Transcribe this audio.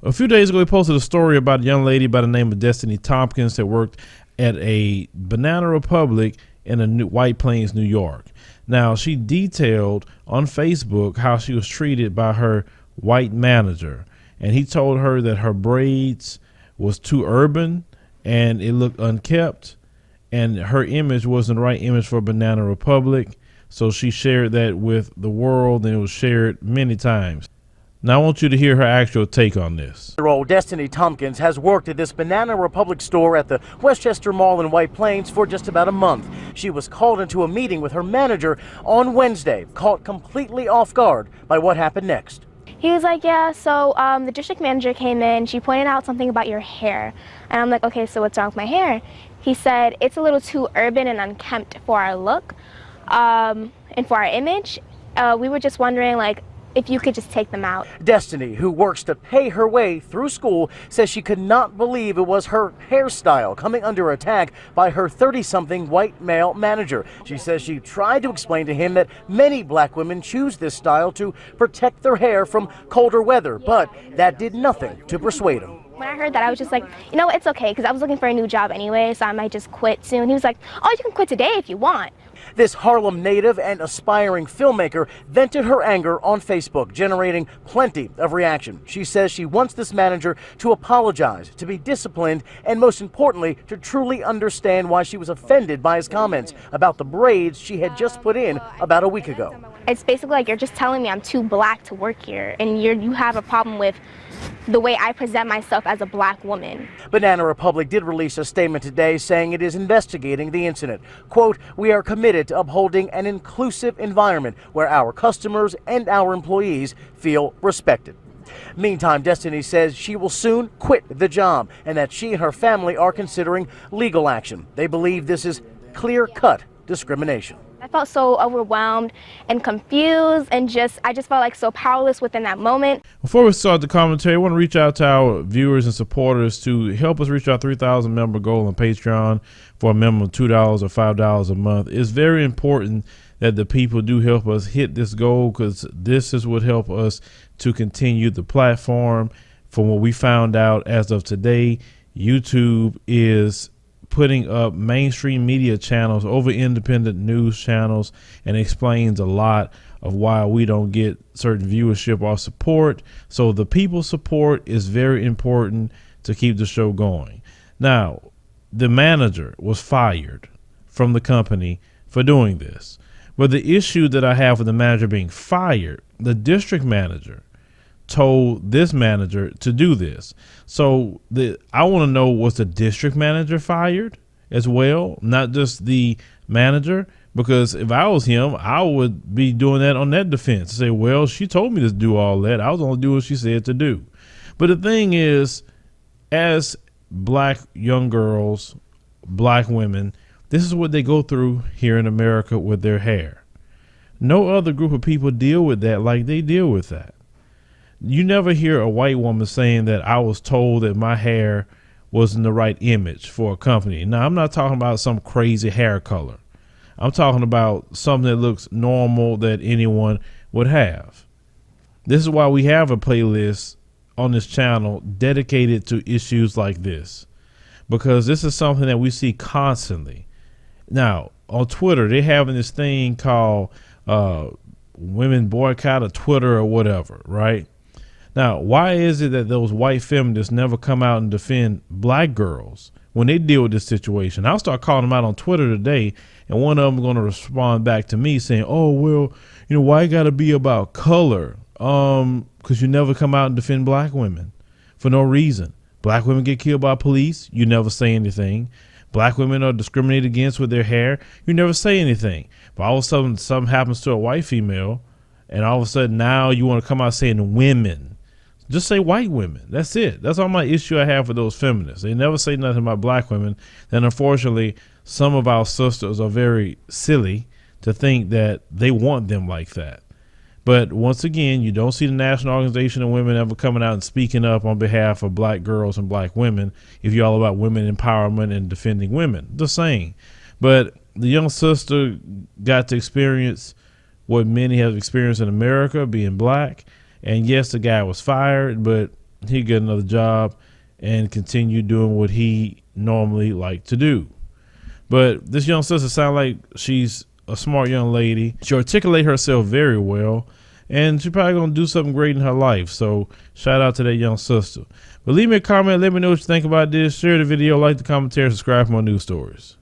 A few days ago, we posted a story about a young lady by the name of Destiny Tompkins that worked at a Banana Republic in White Plains, New York. Now, she detailed on Facebook how she was treated by her white manager, and he told her that her braids was too urban and it looked unkept, and her image wasn't the right image for Banana Republic. So she shared that with the world, and it was shared many times. Now I want you to hear her actual take on this. Year-old Destiny Tompkins has worked at this Banana Republic store at the Westchester Mall in White Plains for just about a month. She was called into a meeting with her manager on Wednesday, caught completely off guard by what happened next. He was like, yeah, so the district manager came in, she pointed out something about your hair. And I'm like, okay, so what's wrong with my hair? He said, it's a little too urban and unkempt for our look and for our image. We were just wondering, like, if you could just take them out. Destiny, who works to pay her way through school, says she could not believe it was her hairstyle coming under attack by her 30-something white male manager. She says she tried to explain to him that many black women choose this style to protect their hair from colder weather, but that did nothing to persuade him. When I heard that, I was just like, you know, it's okay, because I was looking for a new job anyway, so I might just quit soon. He was like, oh, you can quit today if you want. This Harlem native and aspiring filmmaker vented her anger on Facebook, generating plenty of reaction. She says she wants this manager to apologize, to be disciplined, and most importantly, to truly understand why she was offended by his comments about the braids she had just put in about a week ago. It's basically like, you're just telling me I'm too black to work here, and you have a problem with the way I present myself as a black woman. Banana Republic did release a statement today saying it is investigating the incident. Quote, we are committed to upholding an inclusive environment where our customers and our employees feel respected. Meantime, Destiny says she will soon quit the job and that she and her family are considering legal action. They believe this is clear-cut discrimination. I felt so overwhelmed and confused, and I just felt like so powerless within that moment. Before we start the commentary, I want to reach out to our viewers and supporters to help us reach our 3,000 member goal on Patreon for a minimum of $2 or $5 a month. It's very important that the people do help us hit this goal, because this is what helps us to continue the platform. From what we found out as of today, YouTube is putting up mainstream media channels over independent news channels, and explains a lot of why we don't get certain viewership or support. So the people's support is very important to keep the show going. Now, the manager was fired from the company for doing this. But the issue that I have with the manager being fired, the district manager told this manager to do this. So I want to know, was the district manager fired as well, not just the manager? Because if I was him, I would be doing that on that defense. Say, well, she told me to do all that. I was only doing what she said to do. But the thing is, as black young girls, black women, this is what they go through here in America with their hair. No other group of people deal with that like they deal with that. You never hear a white woman saying that I was told that my hair wasn't the right image for a company. Now, I'm not talking about some crazy hair color. I'm talking about something that looks normal that anyone would have. This is why we have a playlist on this channel dedicated to issues like this, because this is something that we see constantly. Now, on Twitter, they're having this thing called women boycott of Twitter or whatever, right? Now, why is it that those white feminists never come out and defend black girls when they deal with this situation? I'll start calling them out on Twitter today, and one of them is going to respond back to me saying, oh, well, you know, why you got to be about color? Because you never come out and defend black women for no reason. Black women get killed by police. You never say anything. Black women are discriminated against with their hair. You never say anything. But all of a sudden, something happens to a white female, and all of a sudden now you want to come out saying women. Just say white women. That's it. That's all my issue I have with those feminists. They never say nothing about black women. And unfortunately, some of our sisters are very silly to think that they want them like that. But once again, you don't see the National Organization of Women ever coming out and speaking up on behalf of black girls and black women if you're all about women empowerment and defending women. The same. But the young sister got to experience what many have experienced in America, being black. And yes, the guy was fired, but he get another job and continue doing what he normally liked to do. But this young sister sounds like she's a smart young lady. She articulates herself very well, and she's probably gonna do something great in her life. So shout out to that young sister. But leave me a comment, let me know what you think about this. Share the video, like the commentary, subscribe for more news stories.